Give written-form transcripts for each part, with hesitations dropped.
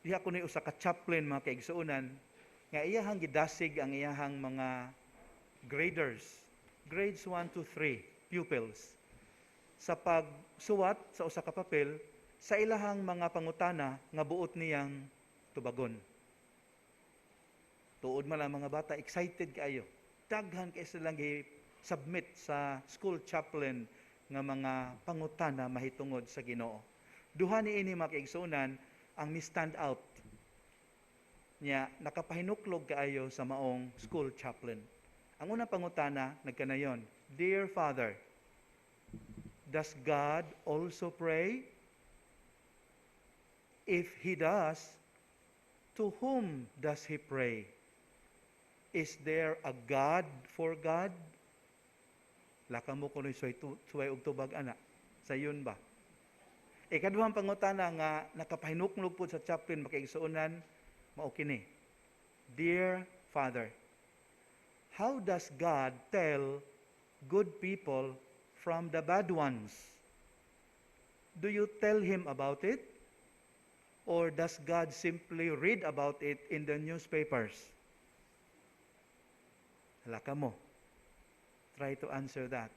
diha ko ni usa ka chaplain mga kaigsuonan nga iyahang gidasig ang iyahang mga graders, grades 1 to 3 pupils sa pagsuwat sa usa ka papel sa ilahang mga pangutana nga buot niyang tubagon. Tuod man ang mga bata excited kaayo. Daghan kay silang gi-submit sa school chaplain nga mga pangutana mahitungod sa Ginoo. Duha niini mga kaigsuonan ang mi-stand out niya nakapahinuklog kaayo sa maong school chaplain. Ang unang pangutana nagkanayon, Dear Father, does God also pray? If He does, to whom does He pray? Is there a God for God? Laka mo kuno suway og tubag ana. Sayon ba? Ikaduhang pangutana nga nakapahinuklog po sa chaplain makaigsuonan mao kini. Dear Father, how does God tell good people from the bad ones? Do you tell Him about it? Or does God simply read about it in the newspapers? Halaka mo. Try to answer that.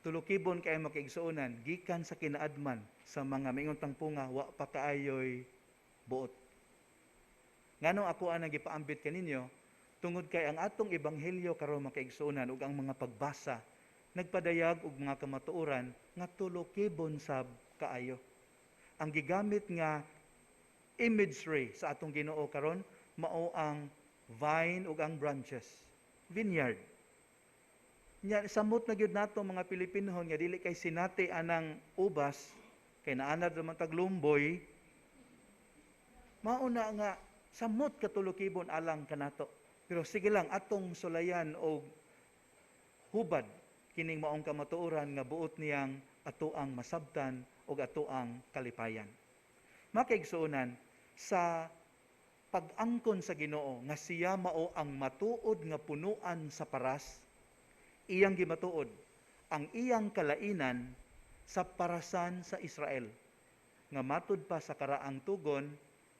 Tulukibon kay makaigsuonan gikan sa kinaadman sa mga mingon tangpunga wa pa kaayoy buot. Nganong ako ang gipaambit kaninyo tungod kay ang atong ebanghelyo karon makaigsuonan ug ang mga pagbasa nagpadayag og mga kamatuoran nga tulukibon sab kaayo. Ang gigamit nga imagery sa atong Ginoo karon mao ang vine ug ang branches, vineyard. Nya samot na gyud nato mga Pilipinohon nga dili kay sinati anang ubas kay naanad naman taglumboy. Mao na nga samot katulukibon alang kanato. Pero sige lang atong sulayan og hubad kining maong kamatuoran nga buot niyang atoang masabtan ug atoang kalipayan. Makaigsuonan sa pag-angkon sa Ginoo nga siya mao ang matuod nga punuan sa paras, iyang gimatuod ang iyang kalainan sa parasan sa Israel nga matud pa sa karaang tugon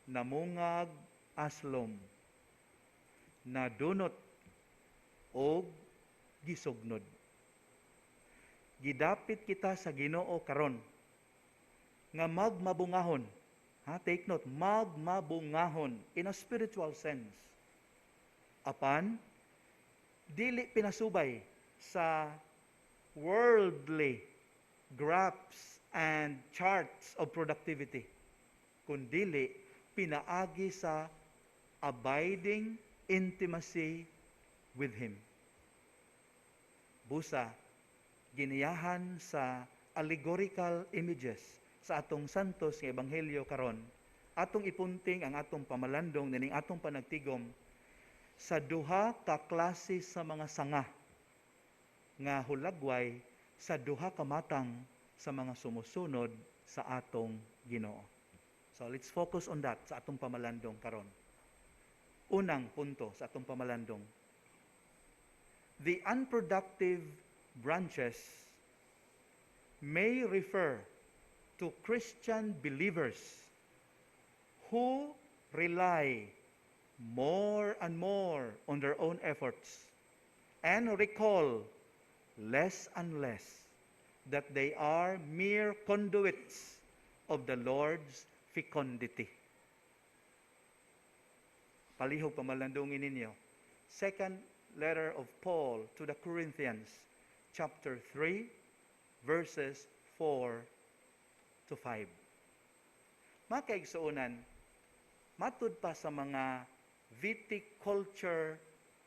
namungag aslom, nadunot og gisugnod. Gidapit kita sa Ginoo karon nga magmabungahon. Take note, magmabungahon in a spiritual sense. Apan, dili pinasubay sa worldly graphs and charts of productivity, kundili pinaagi sa abiding intimacy with Him. Busa, giniyahan sa allegorical images sa atong santos nga ebanghelyo karon, atong ipunting ang atong pamalandong nining atong panagtigom sa duha ka klase sa mga sanga nga hulagway sa duha ka matang sa mga sumusunod sa atong Ginoo. So let's focus on that sa atong pamalandong karon. Unang punto sa atong pamalandong. The unproductive branches may refer to Christian believers who rely more and more on their own efforts and recall less and less that they are mere conduits of the Lord's fecundity. Palihog pamalandungin ninyo. Second letter of Paul to the Corinthians, chapter 3, verses 4 to 5. Mga kaigsuonan, matud pa sa mga viticulture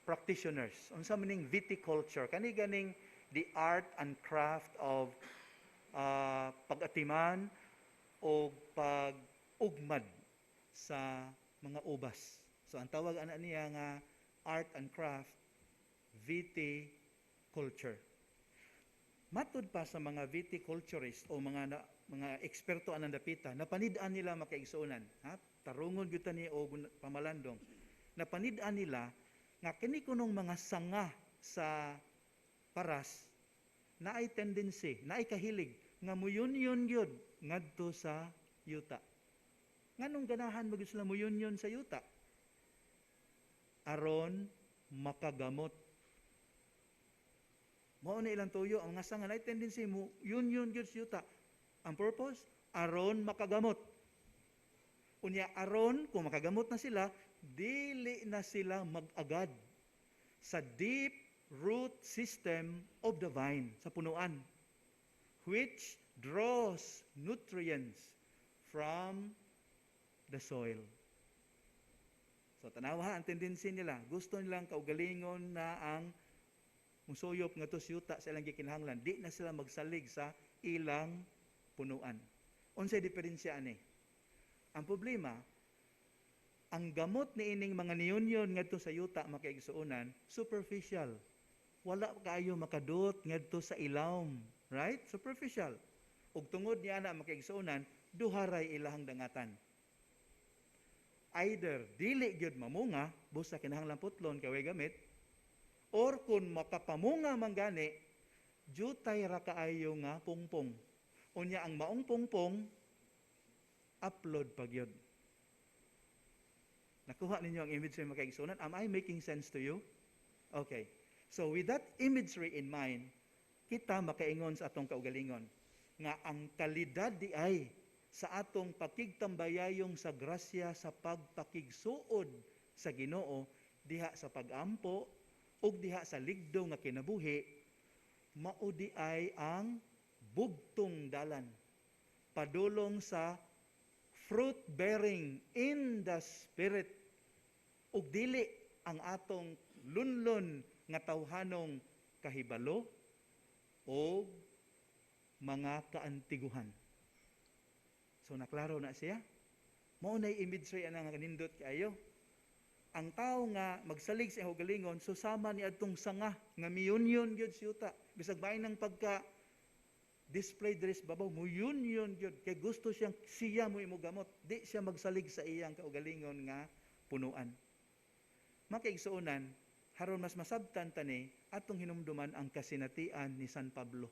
practitioners. Unsa maning viticulture? Kani ganing the art and craft of pag-atiman o pag-ugmad sa mga ubas. So ang tawag ana niya nga art and craft, viticulture. Matud pa sa mga viticulturist o mga eksperto anang dapita, napanid-an nila makaigsuonan, tarungon gyud ni o pamalandong. Napanid-an nila nga kini kunong mga sanga sa paras naay tendency, naay kahilig nga muyon-yon gyud ngadto sa yuta. Nganong ganahan magud sila moyunyon sa yuta? Aron makagamot. Mao na ilang tuyo ang nga sanga na tendency mo union gyud sa yuta. Ang purpose aron makagamot. Unya aron kung makagamot na sila, dili na sila mag-agad sa deep root system of the vine, sa punuan, which draws nutrients from the soil. So tanawa ang tendency nila, gusto nilang kaugalingon na ang musuyop nga tusyuta sa ilang gikinahanglan, di na sila magsalig sa ilang punuan. Unsay diferensya ani? Ang problema, ang gamot ni ining mga niyon ngadto sa yuta makaigsuonan, superficial. Wala kayo makadot ngadto sa ilawom, right? Superficial. Ug tungod niya na makaigsuonan, duharay ilahang dangatan. Either dili gyud mamunga, busa kinahanglan putlon kay way gamit, or kung makapamunga man gani, jutay ra kaayo nga pungpong. Unya ang maong pungpong upload pag yun. Nakuha ninyo ang imagery makaigsuonan? Am I making sense to you? Okay. So with that imagery in mind, kita makaingon sa atong kaugalingon nga ang kalidad di ay sa atong pakigtambayayong sa grasya sa pagpakigsuod sa Ginoo diha sa pagampo ug diha sa ligdo nga kinabuhi, mao di ay ang bugtong dalan padulong sa fruit bearing in the spirit ug dili ang atong lunlon nga tawhanong kahibalo o mga kaantiguhan. So naklaro na siya. Mao nay imagery ana nga kanindot kaayo. Ang tao nga magsalig sa hugalingon susama ni adtong sanga nga miyunyon gyud siyuta. Bisag bain ng pagka display dress babaw mo union gyud kay gusto siya mo imugamot, di siya magsalig sa iyang kaugalingon nga punuan. Makaigsuonan haron mas masabtan tani atong hinumduman ang kasinatian ni San Pablo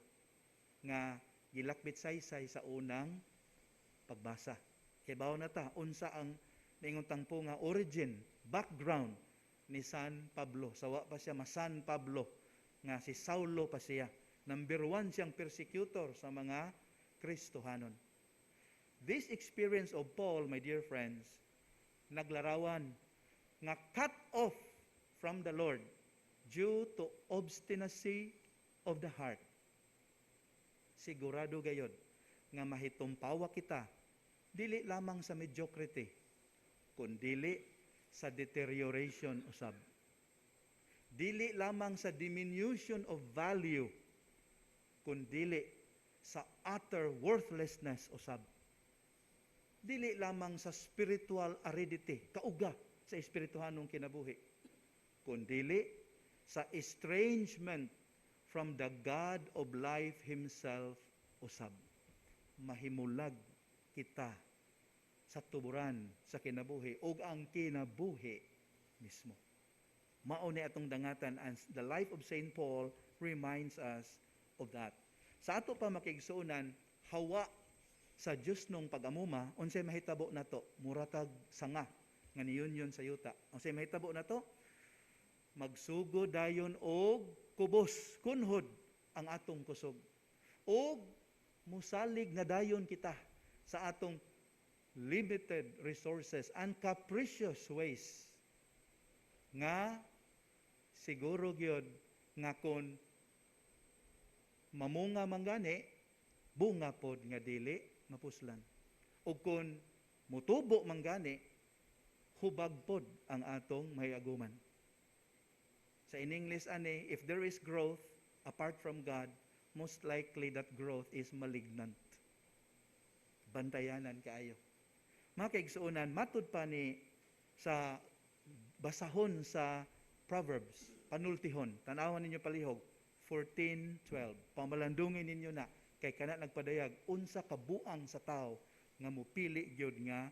nga gilakbit saysay sa unang pagbasa. Kay bawo na ta unsa ang niingon tangpo nga origin, background ni San Pablo. Sawa pa siya San Pablo nga si Saulo pa siya. Number 1 siyang persecutor sa mga Kristohanon. This experience of Paul, my dear friends, naglarawan nga cut off from the Lord due to obstinacy of the heart. Sigurado gayod nga mahitumpawa kita dili lamang sa mediocrity, kundi sa deterioration usab. Dili lamang sa diminution of value, kundi sa utter worthlessness usab. Dili lamang sa spiritual aridity, kauga sa espirituhanong kinabuhi, kundi sa estrangement from the God of life Himself usab. Mahimulag kita sa tuburan sa kinabuhi ug ang kinabuhi mismo. Mao ni atong dangatan, and the life of Saint Paul reminds us of that. Sa ato pa makigsuonan, hawa sa Dios nung pag-amuma, unsay mahitabo nato? Muratag sanga nga niyon sa yuta. Unsay mahitabo nato? Magsugo dayon og kubos, kunhod ang atong kusog. Og musalig na dayon kita sa atong limited resources and capricious ways nga siguro gyud nga kon mamunga man gani, bunga pod nga dili mapuslan. Ug kon mutubo man gani, hubag pod ang atong mahiaguman. Sa in English ani, if there is growth apart from God, most likely that growth is malignant. Bantayanan kaayo. Makaigsuonan, matud pa ni sa basahon sa Proverbs, panultihon, tanawan ninyo palihog, 14:12. Pamalandungin ninyo na, kay kana nagpadayag, unsa kabuang sa tao nga mupili gyud nga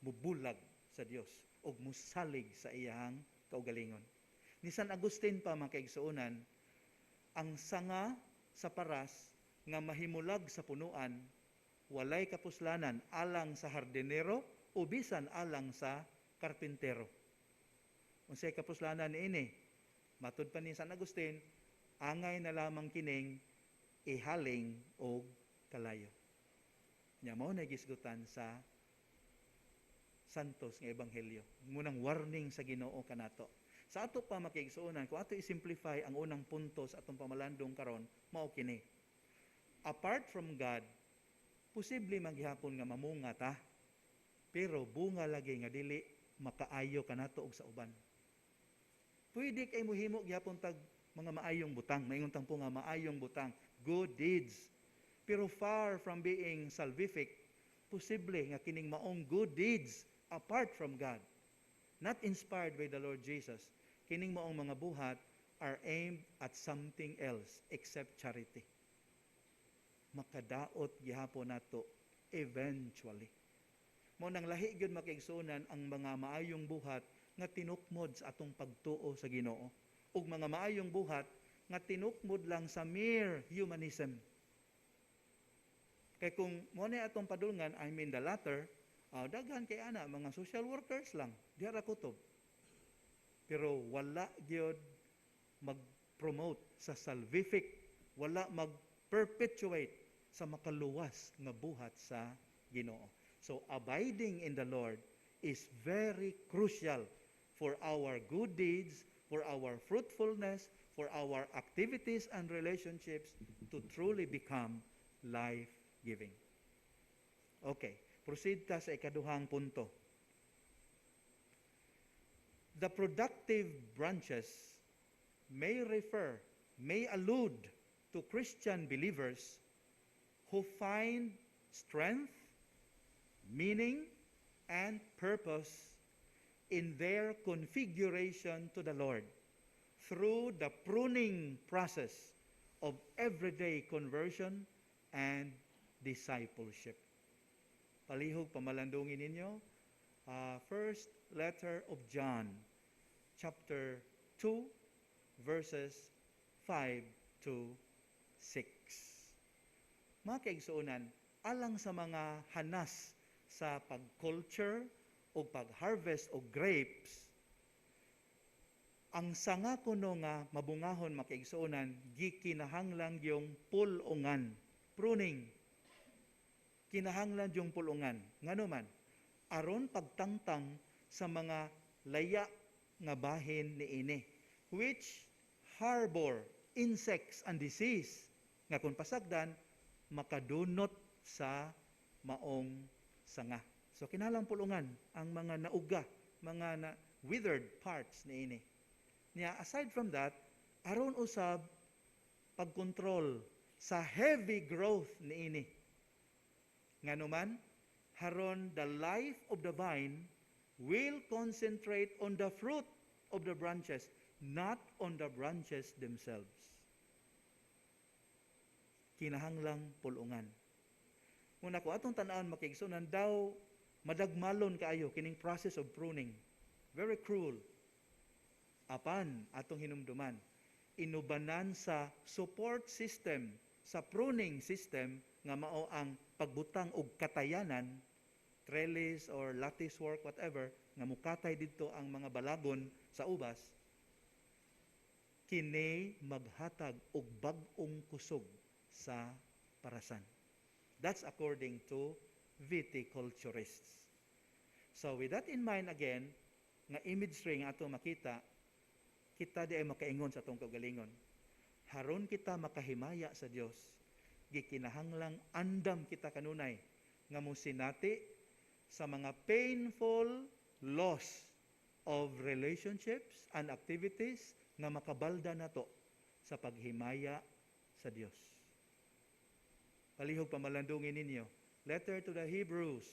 mubulag sa Dios ug musalig sa iyang kaugalingon. Ni San Agustin pa makaigsuonan, ang sanga sa paras nga mahimulag sa punuan, walay kapuslanan alang sa hardinero o bisan alang sa karpintero. Unsay kapuslanan niini? Matud pa ni San Agustin, angay na lamang kining ihaling o kalayo. Nya mao na gisgutan sa santos nga ebanghelyo. Munang warning sa Ginoo kanato. Sa ato pa makiigsuonan, kung ato i-simplify ang unang punto sa atong pamalandong karon, mao kini. Apart from God, posible maghihapon nga mamunga ta, pero bunga lagi nga dili makaayo kanato og sa uban. Pwede kay mohimo gyapon tag mga maayong butang, maingon tang po nga maayong butang, good deeds. Pero far from being salvific, posible nga kining maong good deeds apart from God, not inspired by the Lord Jesus, kining maong mga buhat are aimed at something else except charity. Makadaot gihapon nato eventually. Mao nang lahi gyud makiigsunan ang mga maayong buhat nga tinukmod sa atong pagtuo sa Ginoo, ug mga maayong buhat nga tinukmod lang sa mere humanism. Kay kung mo na atong padulngan, I mean the latter, daghan kay ana mga social workers lang, diha ra kutob. Pero wala gyud mag-promote sa salvific, wala mag-perpetuate sa makaluwas nga buhat sa Ginoo. So abiding in the Lord is very crucial for our good deeds, for our fruitfulness, for our activities and relationships to truly become life-giving. Okay, proceed ta sa ikaduhang punto. The productive branches may allude to Christian believers who find strength, meaning, and purpose in their configuration to the Lord through the pruning process of everyday conversion and discipleship. Palihog pamalandungin ninyo, first letter of John, chapter 2, verses 5 to 6. Mga kaigsuunan, alang sa mga hanas sa pag-culture o pag-harvest o grapes, ang sanga kuno nga mabungahon makaigsuonan, gikinahanglan yung pulungan, pruning. Kinahanglan yung pulungan. Ngano man, aron pagtangtang sa mga laya nga bahin niini, which harbor insects and disease, nga kung pasagdan, makadunot sa maong sanga. So kinahanglan pulungan ang mga nauga, mga withered parts niini. Nya aside from that, aron usab pagkontrol sa heavy growth niini. Ngano man, haron the life of the vine will concentrate on the fruit of the branches, not on the branches themselves. Kinahanglang pulungan. Muna ko atong tan-awon makiigsunan daw madagmalon kaayo kining process of pruning. Very cruel. Apan atong hinumduman, inubanan sa support system, sa pruning system nga mao ang pagbutang og katayanan, trellis or lattice work, whatever, nga mukatay didto ang mga balagon sa ubas, kini maghatag og bag-ong kusog sa parasan. That's according to viticulturists. So with that in mind again, nga imagery nga ato makita, kita di ay makaingon sa atong kaugalingon. Haron kita makahimaya sa Dios, gikinahanglang andam kita kanunay nga musinati sa mga painful loss of relationships and activities nga makabalda nato sa paghimaya sa Dios. Palihog pamalandungin ninyo. Letter to the Hebrews,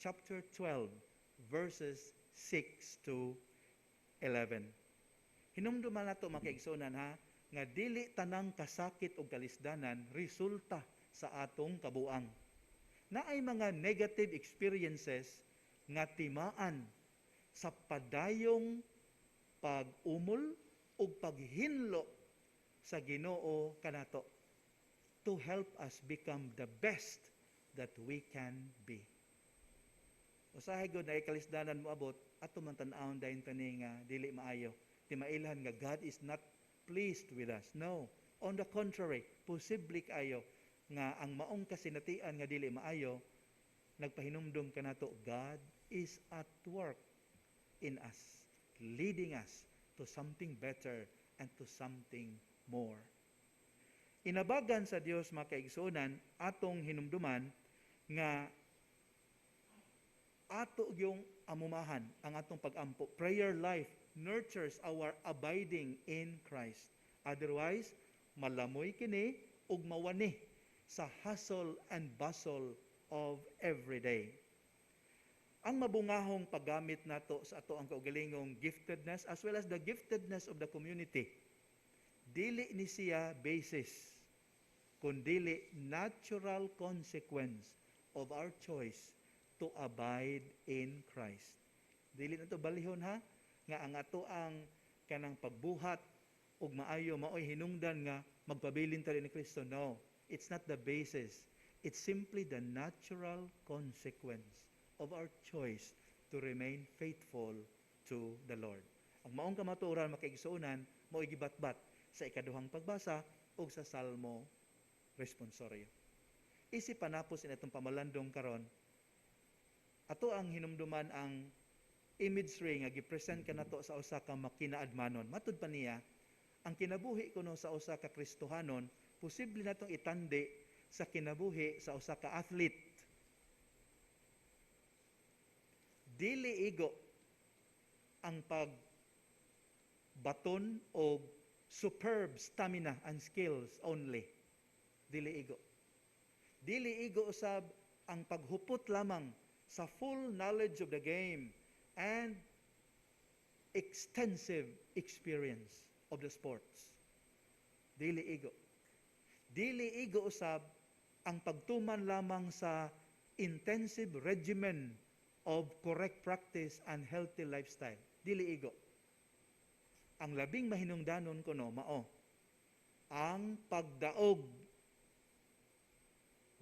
chapter 12, verses 6 to 11. Hinumduman nato makiigsunan ha, nga dili tanang kasakit o kalisdanan resulta sa atong kabuang. Naay mga negative experiences nga timaan sa padayong pag-umol o paghinlo sa Ginoo kanato to help us become the best that we can be. Usahay gud na ikalisdanan mo abot ato man tan-awon dayon tani nga dili maayo. Di mailhan nga God is not pleased with us. No. On the contrary, posible kayo nga ang maong kasinatian nga dili maayo nagpahinumdom kanato God is at work in us, leading us to something better and to something more. Inabagan sa Dios mga kaigsuonan atong hinumduman nga ato yung amumahan ang atong pag-ampo. Prayer life nurtures our abiding in Christ. Otherwise, malamoy kini ug mawani sa hustle and bustle of everyday. Ang mabungahong paggamit nato sa ato ang kaugalingong giftedness as well as the giftedness of the community, dili ni siya basis, kundili natural consequence of our choice to abide in Christ. Dili na to balihon ha, nga ang ato ang kanang pagbuhat ug maayo maoy hinungdan nga magpabilin ta ni Kristo. No, it's not the basis. It's simply the natural consequence of our choice to remain faithful to the Lord. Ang maong kamatuoran makaigsuonan maoy gibatbat sa ikaduhang pagbasa ug sa Salmo responsorio. Isip panapos in atong pamalandong karon, ato ang hinumduman ang imagery nga gipresent kanato sa usa ka makinaadmanon. Matud pa niya, ang kinabuhi kuno sa usa ka Kristohanon, posible natong itandi sa kinabuhi sa usa ka athlete. Dili igo ang pagbaton o superb stamina and skills only. Dili igo. Dili igo usab ang paghupot lamang sa full knowledge of the game and extensive experience of the sports. Dili igo. Dili igo usab ang pagtuman lamang sa intensive regimen of correct practice and healthy lifestyle. Dili igo. Ang labing mahinungdanon kuno mao ang pagdaog.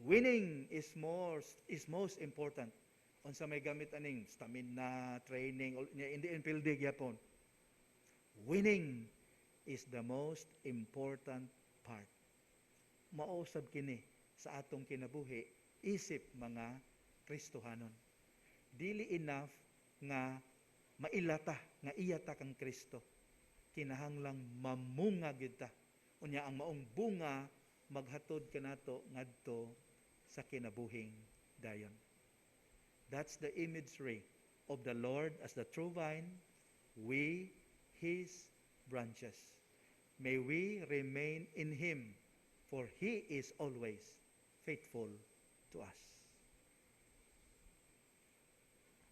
Winning is most important. Unsa may gamit aning stamina, training, in the infield gyapon. Winning is the most important part. Mausab kini sa atong kinabuhi isip mga Kristohanon. Dili enough nga mailata nga iyata kang Kristo. Kinahanglang mamunga gyud ta. Unya ang maong bunga maghatod kanato ngadto sa kinabuhing dayon. That's the imagery of the Lord as the true vine, we His branches. May we remain in Him, for He is always faithful to us.